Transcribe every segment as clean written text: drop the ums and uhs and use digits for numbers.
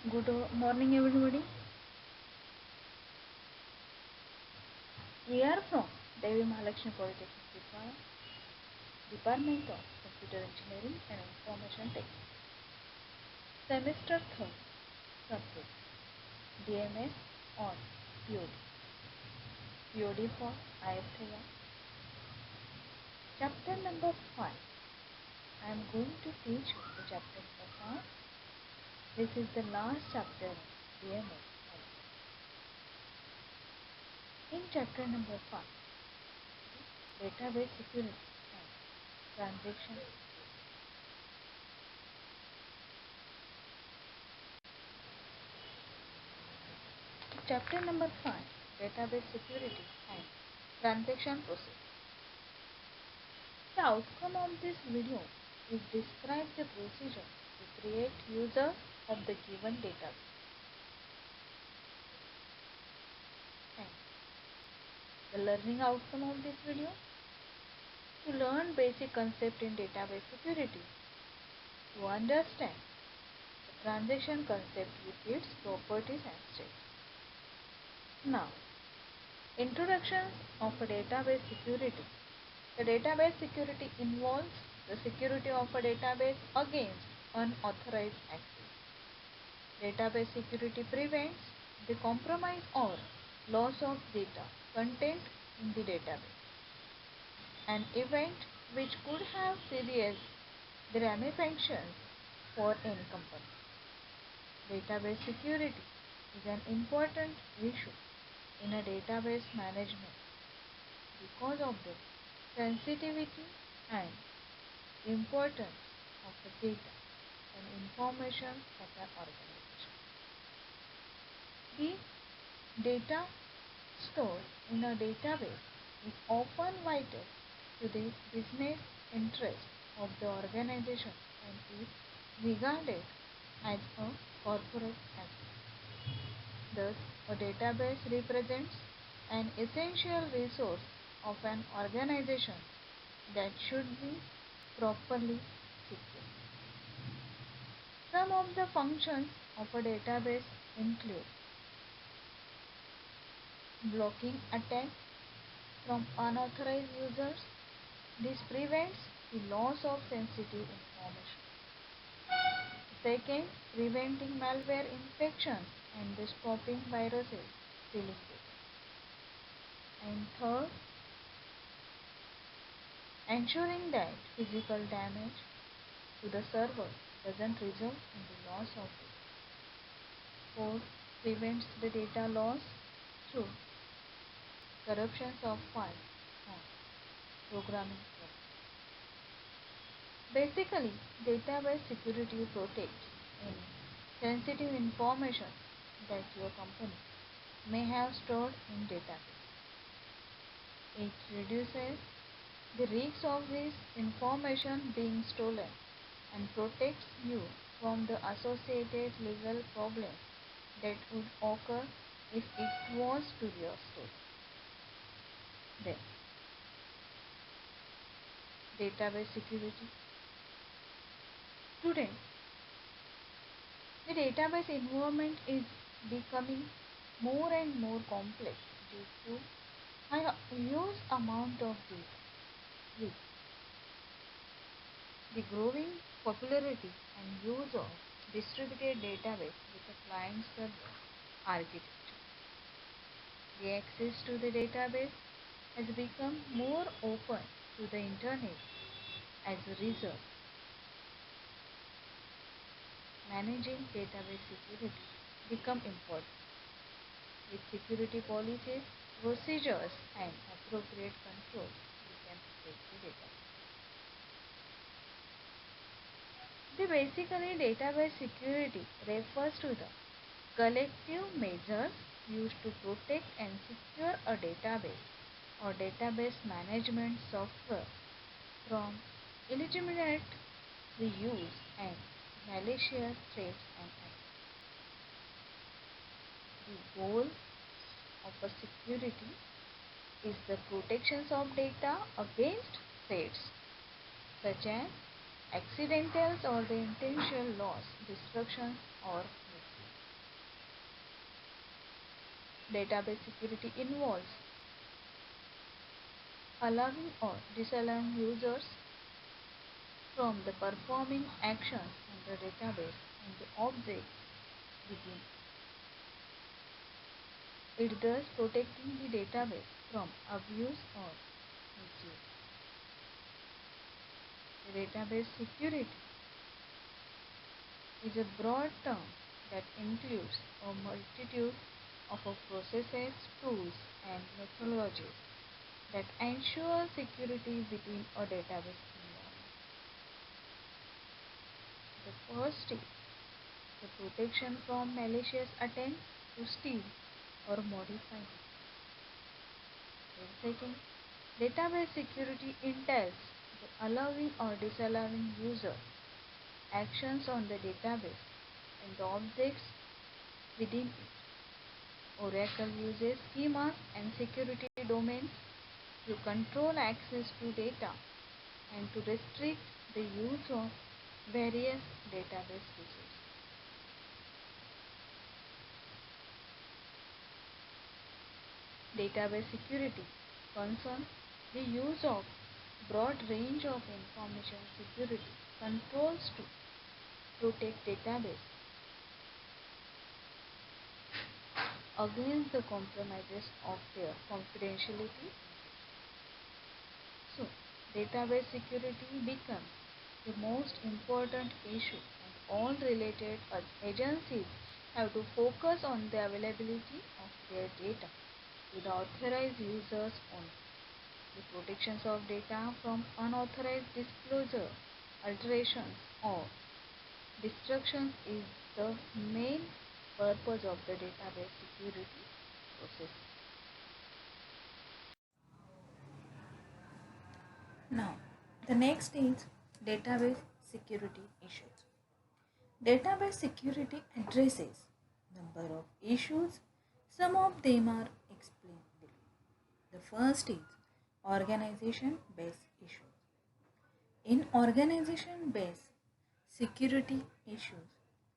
Good morning, everybody. We are from Devi Mahalakshmi Polytechnic Vipara, Department of Computer Engineering and Information Technology. Semester 3rd, subject DMS on POD. POD for IFTI. Chapter number 5. I am going to teach you the chapter number 5. This is the last chapter of DMS. In chapter number 5, database security and transaction. Chapter number 5, database security and transaction process. The outcome of this video is describe the procedure to create user of the given database. And the learning outcome of this video to learn basic concept in database security, to understand the transaction concept with its properties and states. Now, introduction of a database security. The database security involves the security of a database against unauthorized access. Database security prevents the compromise or loss of data content in the database. An event which could have serious ramifications for any company. Database security is an important issue in a database management because of the sensitivity and importance of the data and information of an organization. The data stored in a database is often vital to the business interest of the organization and is regarded as a corporate asset. Thus, a database represents an essential resource of an organization that should be properly secured. Some of the functions of a database include blocking attacks from unauthorized users. This prevents the loss of sensitive information. Second, preventing malware infection and stopping viruses stealing data. And third, ensuring that physical damage to the server doesn't result in the loss of data. Fourth, prevents the data loss through corruptions of files and programming errors. Basically, database security protects any sensitive information that your company may have stored in database. It reduces the risk of this information being stolen and protects you from the associated legal problems that would occur if it was to be stolen. Then, database security. Today, the database environment is becoming more and more complex due to high huge amount of data. With the growing popularity and use of distributed database with a client-server architecture, the access to the database has become more open to the internet. As a result, managing database security become important. With security policies, procedures and appropriate controls, we can protect the database. Basically, database security refers to the collective measures used to protect and secure a database or database management software from illegitimate reuse and malicious threats and attacks. The goal of a security is the protection of data against threats such as accidentals or the intentional loss, destruction or misuse. Database security involves allowing or disallowing users from the performing actions in the database and the objects within it, thus protecting the database from abuse or misuse. The database security is a broad term that includes a multitude of processes, tools, and methodologies that ensure security within a database environment. The first is the protection from malicious attempts to steal or modify data. The second, database security entails the allowing or disallowing user actions on the database and the objects within it. Oracle uses schemas and security domains to control access to data and to restrict the use of various database resources. Database security concerns the use of broad range of information security controls to protect database against the compromises of their confidentiality. So, database security becomes the most important issue and all related agencies have to focus on the availability of their data to the authorized users only. The protections of data from unauthorized disclosure, alterations or destructions is the main purpose of the database security process. Now, the next is database security issues. Database security addresses number of issues. Some of them are explained below. The first is organization-based issues. In organization-based security issues,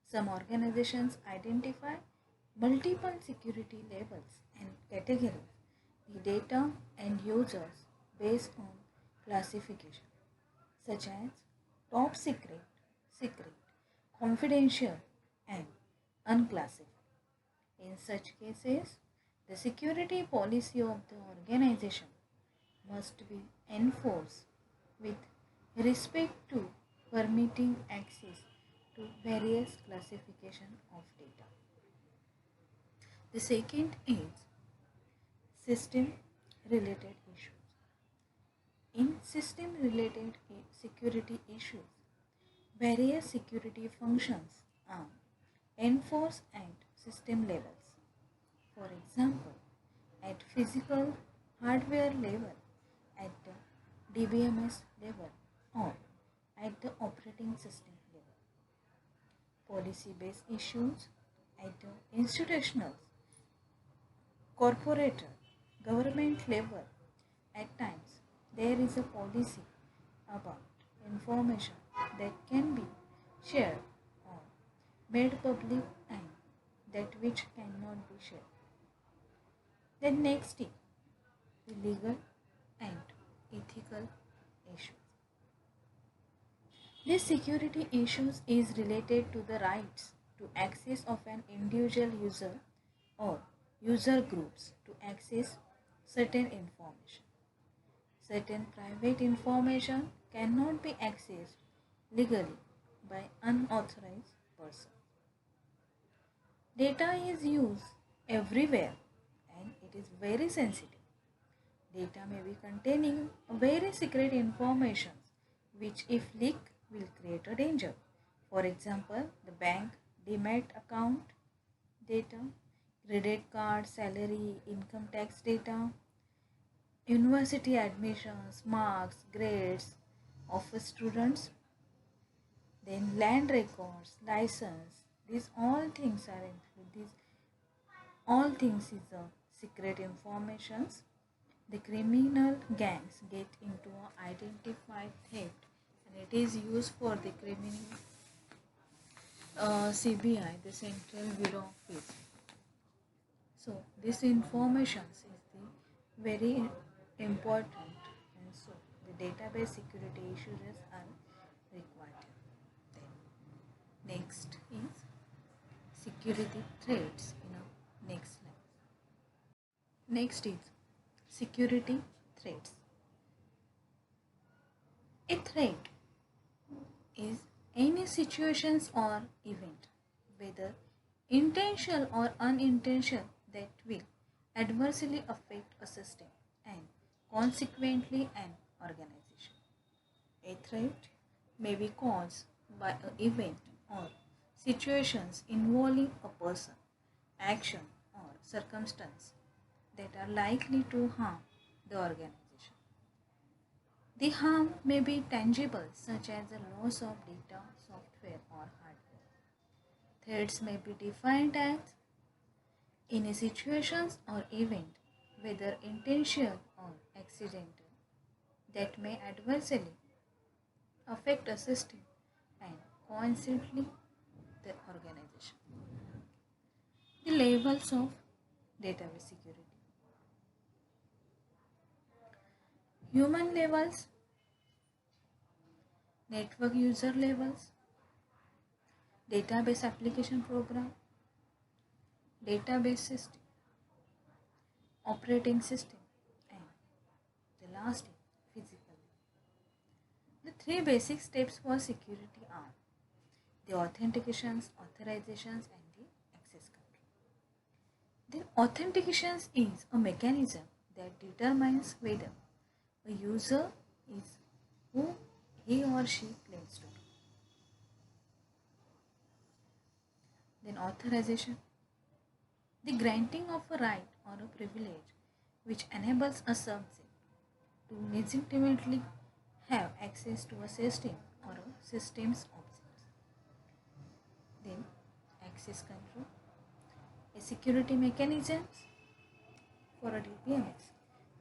some organizations identify multiple security levels and categorize the data and users based on classification, such as top secret, secret, confidential, and unclassified. In such cases, the security policy of the organization must be enforced with respect to permitting access to various classification of data. The second is system related issues. In system related security issues, various security functions are enforced at system levels. For example, at physical hardware level, at the DBMS level, or at the operating system level. Policy-based issues at the institutional, corporate, government level. At times, there is a policy about information that can be shared or made public and that which cannot be shared. The next is the legal and ethical issues. This security issues is related to the rights to access of an individual user or user groups to access certain information. Certain private information cannot be accessed legally by unauthorized persons. Data is used everywhere and it is very sensitive. Data may be containing very secret information which if leaked will create a danger. For example, the bank demat account data, credit card, salary, income tax data, university admissions, marks, grades of students, then land records, license. These all things are included. These all things is secret informations. The criminal gangs get into identified theft and it is used for the criminal CBI, the Central Bureau of Peace. So this information is the very important, and so the database security issues are required. Then next is security threats in a next slide. Next is security threats. A threat is any situations or event, whether intentional or unintentional, that will adversely affect a system and consequently an organization. A threat may be caused by an event or situations involving a person, action, or circumstance that are likely to harm the organization. The harm may be tangible, such as the loss of data, software, or hardware. Threats may be defined as any situations or event, whether intentional or accidental, that may adversely affect a system and consequently the organization. The levels of database security. Human levels, network user levels, database application program, database system, operating system, and the last is physical. The three basic steps for security are the authentications, authorizations, and the access control. The authentications is a mechanism that determines whether a user is who he or she claims to be. Then authorization, the granting of a right or a privilege which enables a subject to legitimately have access to a system or a system's objects. Then access control, a security mechanism for a DPMS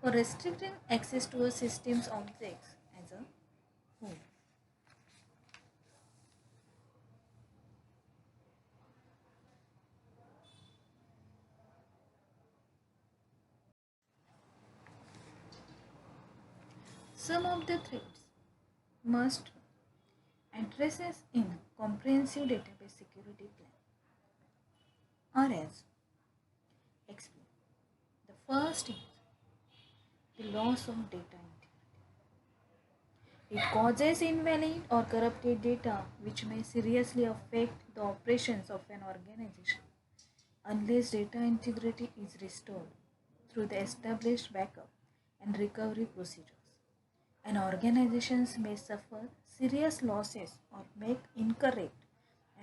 for restricting access to a system's objects as a whole. Some of the threats must addresses in comprehensive database security plan are as explained. The first is the loss of data integrity. It causes invalid or corrupted data which may seriously affect the operations of an organization unless data integrity is restored through the established backup and recovery procedures. And organizations may suffer serious losses or make incorrect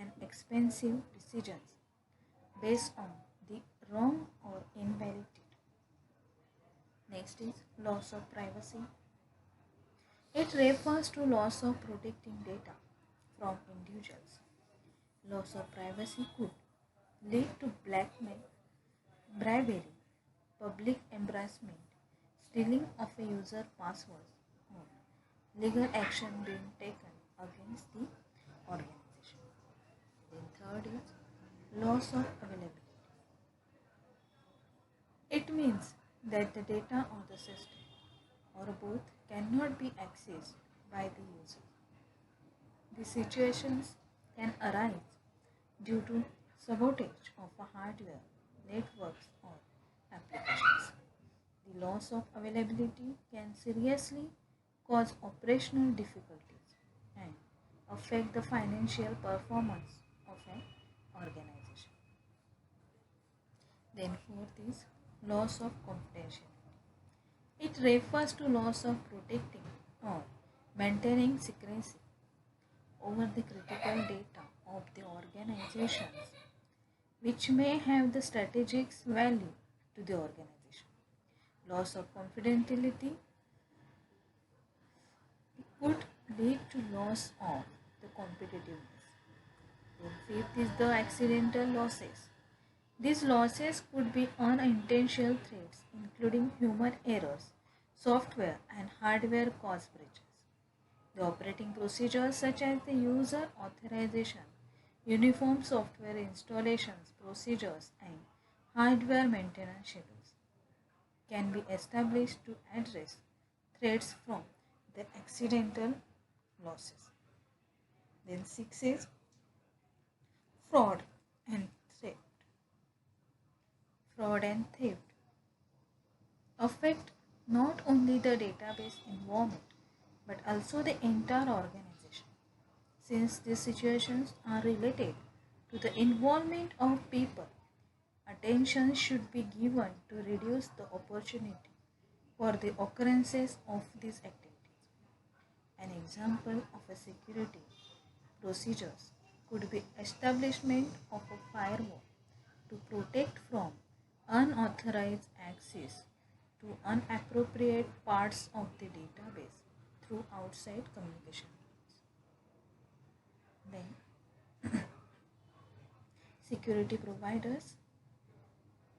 and expensive decisions based on the wrong or invalid data. Next is loss of privacy. It refers to loss of protecting data from individuals. Loss of privacy could lead to blackmail, bribery, public embarrassment, stealing of a user password, or legal action being taken against the organization. Then third is loss of availability. It means that the data or the system or both cannot be accessed by the user. These situations can arise due to sabotage of a hardware, networks, or applications. The loss of availability can seriously cause operational difficulties and affect the financial performance of an organization. Then fourth is loss of confidentiality. It refers to loss of protecting or maintaining secrecy over the critical data of the organizations which may have the strategic value to the organization. Loss of confidentiality could lead to loss of the competitiveness. Then fifth is the accidental losses. These losses could be unintentional threats including human errors, software and hardware cause breaches. The operating procedures such as the user authorization, uniform software installations, procedures and hardware maintenance schedules can be established to address threats from the accidental losses. Then 6 is fraud and theft. Fraud and theft affect not only the database environment but also the entire organization. Since these situations are related to the involvement of people, attention should be given to reduce the opportunity for the occurrences of these activities. An example of a security procedures could be establishment of a firewall to protect from unauthorized access to inappropriate parts of the database through outside communication. Then, security providers,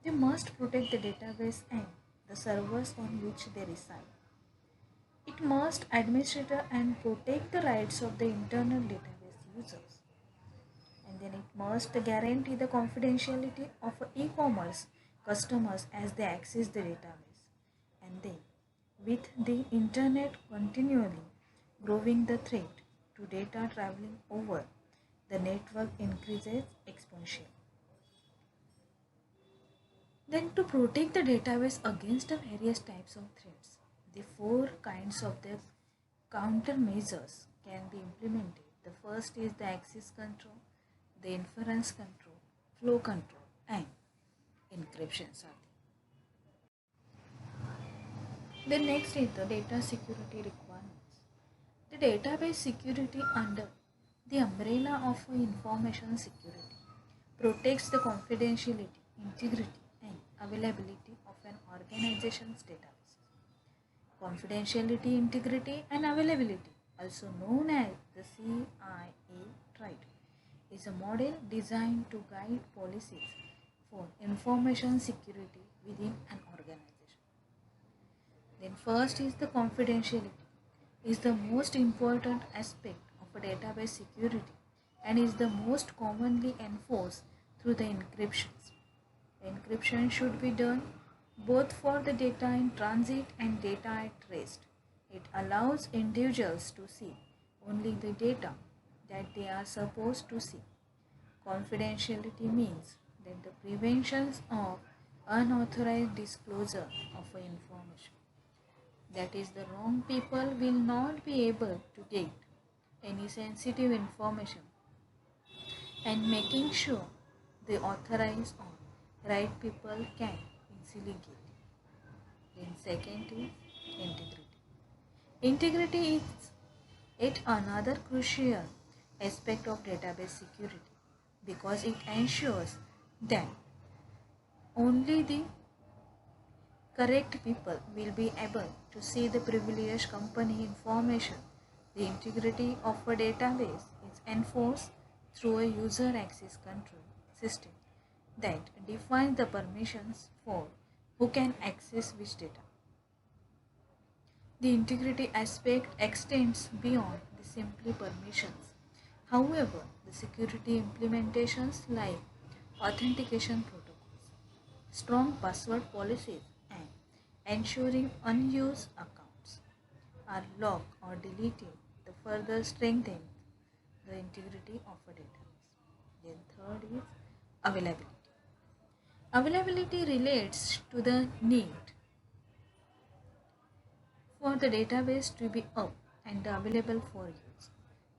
they must protect the database and the servers on which they reside. It must administer and protect the rights of the internal database users. And then it must guarantee the confidentiality of e-commerce customers as they access the database. And then, with the internet continually growing the threat to data traveling over, the network increases exponentially. Then to protect the database against the various types of threats, the four kinds of the countermeasures can be implemented. The first is the access control, the inference control, flow control, and encryption. The next is the data security requirements. The database security under the umbrella of information security protects the confidentiality, integrity, and availability of an organization's database. Confidentiality, integrity, and availability, also known as the CIA TRIDE, is a model designed to guide policies for information security within an organization. Then first is the confidentiality is the most important aspect of a database security and is the most commonly enforced through the encryptions. Encryption should be done both for the data in transit and data at rest. It allows individuals to see only the data that they are supposed to see. Confidentiality means that the preventions of unauthorized disclosure of information. That is, the wrong people will not be able to get any sensitive information and making sure the authorized or right people can easily get it. Then second is integrity. Integrity is yet another crucial aspect of database security because it ensures that only the correct people will be able to see the privileged company information. The integrity of a database is enforced through a user access control system that defines the permissions for who can access which data. The integrity aspect extends beyond the simply permissions. However, the security implementations like authentication protocols, strong password policies, and ensuring unused accounts are locked or deleted to further strengthen the integrity of a database. Then third is availability. Availability relates to the need for the database to be up and available for use.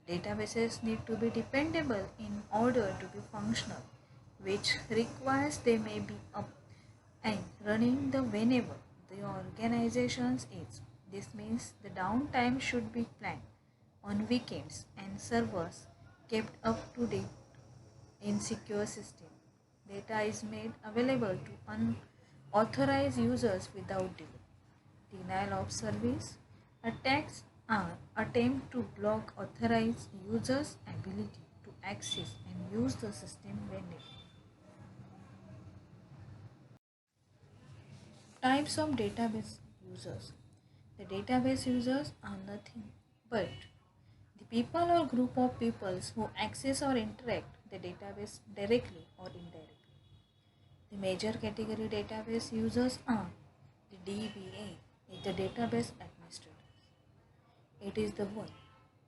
Databases need to be dependable in order to be functional, which requires they may be up and running the whenever the organization is. This means the downtime should be planned on weekends and servers kept up to date in secure system. Data is made available to unauthorized users without delay. Denial of service attacks are attempt to block authorized users' ability to access and use the system when needed. Types of database users. The database users are nothing but the people or group of peoples who access or interact the database directly or indirectly. The major category database users are the DBA, is the database administrator. It is the one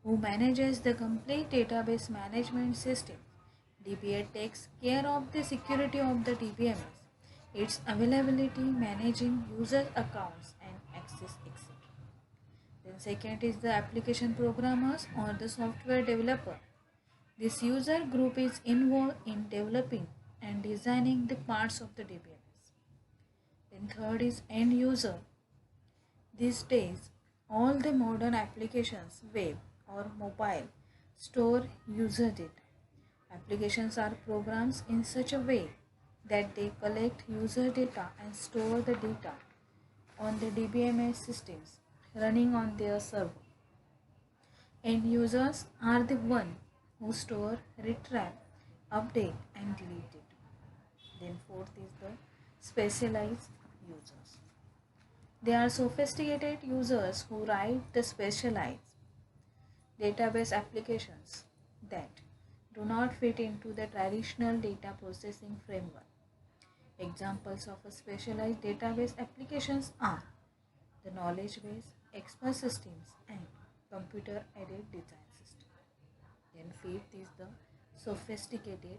who manages the complete database management system. DBA takes care of the security of the DBMS, its availability, managing user accounts and access, etc. Then second is the application programmers or the software developer. This user group is involved in developing and designing the parts of the DBMS. Then third is end user. These days, all the modern applications, web or mobile, store user data. Applications are programs in such a way that they collect user data and store the data on the DBMS systems running on their server. End users are the one who store, retrieve, update and delete it. Then fourth is the specialized users. They are sophisticated users who write the specialized database applications that do not fit into the traditional data processing framework. Examples of a specialized database applications are the knowledge base, expert systems, and computer-aided design system. Then fifth is the sophisticated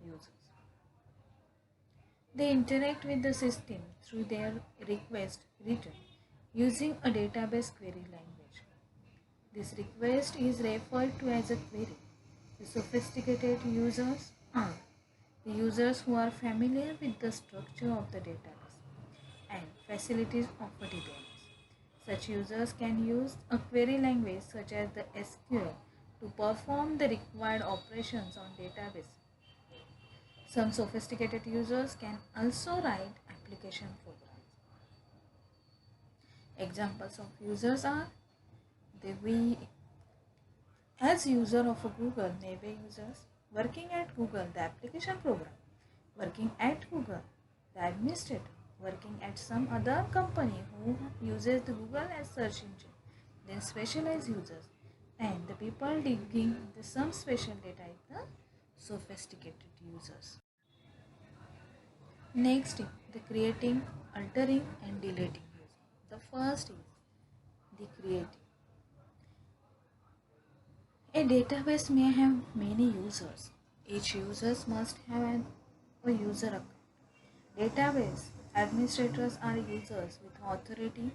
users. They interact with the system through their request written using a database query language. This request is referred to as a query. The sophisticated users are the users who are familiar with the structure of the database and facilities of a database. Such users can use a query language such as the SQL to perform the required operations on database. Some sophisticated users can also write application programs. Examples of users are as user of a Google, maybe users working at Google, the application program, working at Google, the administrator, working at some other company who uses the Google as search engine, then specialized users, and the people digging some special data is the sophisticated users. Next is the creating, altering and deleting user. The first is the creating. A database may have many users. Each user must have a user account. Database administrators are users with authority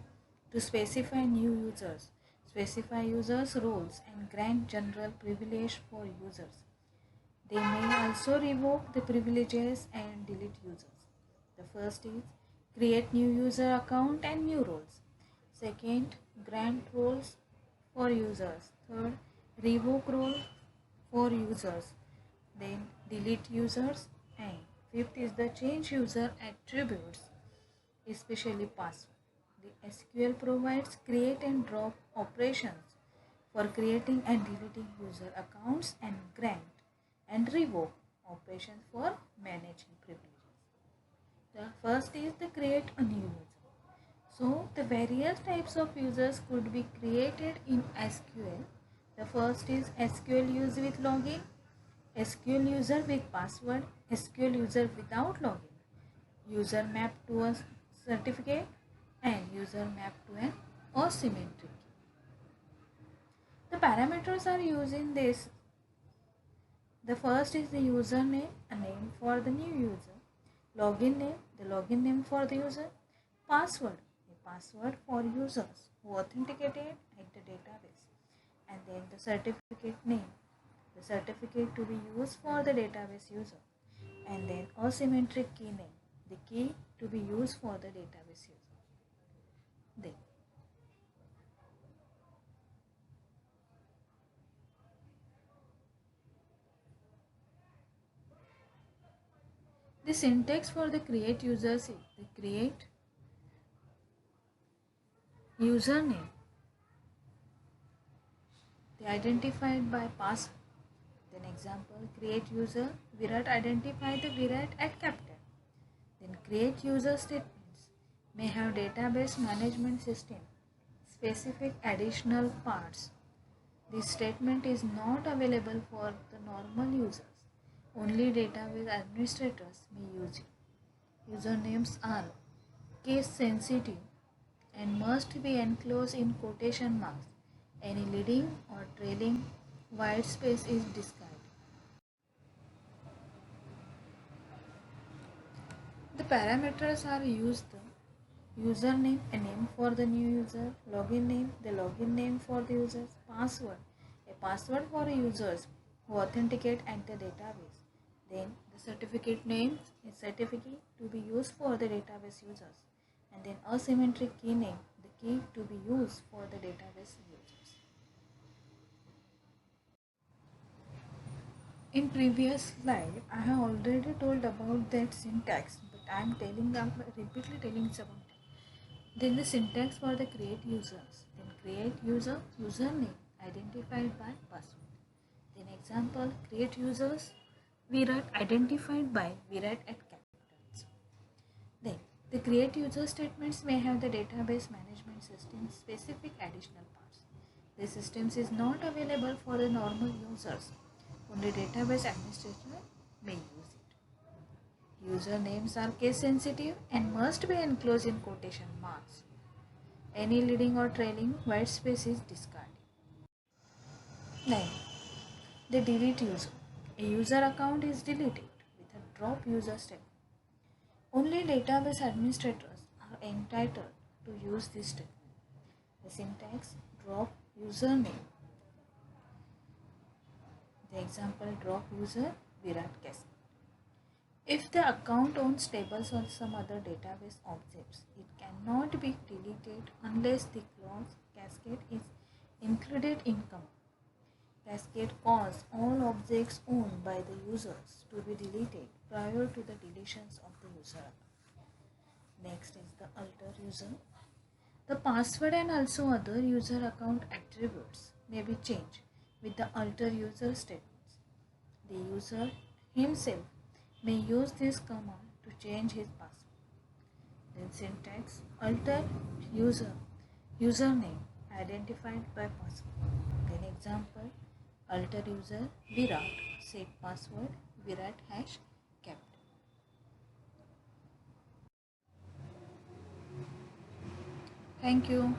to specify new users, specify users' roles, and grant general privilege for users. They may also revoke the privileges and delete users. The first is create new user account and new roles. Second, grant roles for users. Third, revoke role for users. Then delete users. And fifth is the change user attributes, especially password. The SQL provides create and drop operations for creating and deleting user accounts and grant and revoke operations for managing privileges. The first is the create a new user. So the various types of users could be created in SQL. The first is SQL user with login, SQL user with password, SQL user without login, user mapped to a certificate, and user mapped to an asymmetric. The parameters are used in this. The first is the username, a name for the new user, login name, the login name for the user, password, a password for users who authenticated at the database, and then the certificate name, the certificate to be used for the database user, and then asymmetric key name, the key to be used for the database user. Then the syntax for the create users is the create username, the identified by password. Then example, create user, Virat identify the Virat at captain. Then create user statements may have database management system specific additional parts. This statement is not available for the normal users. Only database administrators may use it. Usernames are case sensitive and must be enclosed in quotation marks. Any leading or trailing white space is discarded. The parameters are used: the username, a name for the new user; login name, the login name for the users; password, a password for users who authenticate at the database; then the certificate name, a certificate to be used for the database users; and then asymmetric key name, the key to be used for the database users. In previous slide, I have already told about that syntax, but I am repeatedly telling it about it. Then the syntax for the create users. Then create user, username identified by password. Then example, create users, Virat identified by Virat at capitals. Then the create user statements may have the database management system specific additional parts. This systems is not available for the normal users. Only database administrator may use it. Usernames are case sensitive and must be enclosed in quotation marks. Any leading or trailing white space is discarded. 9. The delete user. A user account is deleted with a drop user statement. Only database administrators are entitled to use this statement. The syntax drop username. The example drop user Virat Cascade. If the account owns tables or some other database objects, it cannot be deleted unless the clause cascade is included in command. Cascade cause all objects owned by the users to be deleted prior to the deletions of the user account. Next is the alter user. The password and also other user account attributes may be changed with the alter user statements. The user himself may use this command to change his password. Then syntax alter user username identified by password. Then example alter user Virat set password Virat hash kept. Thank you.